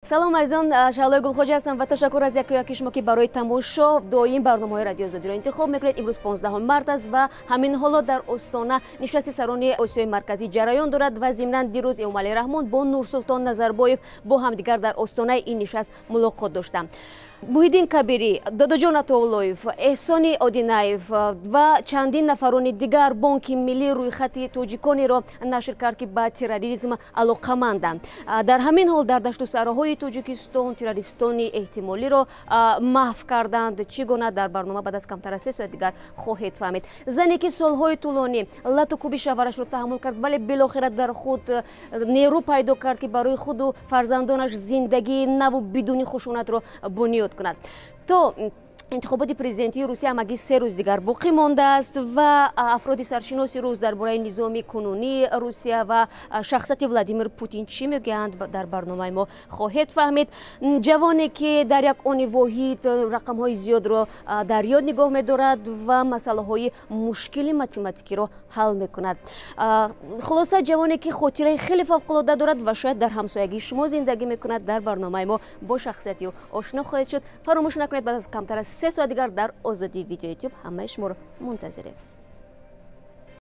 салом азизон, шаҳлои гулхоҷа ҳастам ва ташаккур аз яку шумо ки барои тамошо доим барномаҳои радиои Озодиро интихоб мекунед. Имрӯз 15 март аст ва ҳамин ҳоло дар остона нишасти сарони Осиёи марказӣ ҷараён дорад ва зимнан дирӯз Эмомалӣ Раҳмон бо Нурсултон Назарбоев бо ҳамдигар дар остонаи ин нишаст мулоқот доштанд. Муҳиддин Кабирӣ, Додоҷон Атоуллоев, Эҳсони Одинаев ва чандин нафарони дигар Бонки Миллии рӯйхати тоҷиконеро нашр кард ки ба терроризм алоқаманданд. Дар ҳамин ҳол дар дашту саҳроҳои Тоҷикистон террористони эҳтимолиро маҳв карданд. Чӣ гуна дар барнома баъд аз камтар аз 3 соат дигар хоҳед фаҳмид. Зане ки солҳои тӯлонӣ лату кӯби шаварашро таҳаммул кард, вале билохира дар худ нерӯ пайдо кард ки барои худу фарзандонаш зиндагии наву бидуни хушунатро бунёд кунад. То интихоботи президентии Русия ҳамагӣ 3 рӯз дигар боқӣ мондааст ва афроди саршиноси рӯз дар бораи низоми кунунии Русия ва шахсияти Владимир Путин чӣ мегӯянд дар барномаи мо хоҳед фаҳмид. Ҷавоне ки дар як они воҳид рақамҳои зиёдро дар ёд нигоҳ медорад ва масъалаҳои мушкили математикиро ҳал мекунад. Хулоса ҷавоне ки хотираи хеле фавқулода дорад ва шояд дар ҳамсоягии шумо зиндагӣ мекунад. Дар барномаи мо бо шахсияти ӯ ошно хоҳед шуд. Фаромӯш накунед, баъд аз камтар аз 3 соат дигар дар Озодӣ видео YouTube ҳамаи шуморо мунтазирем.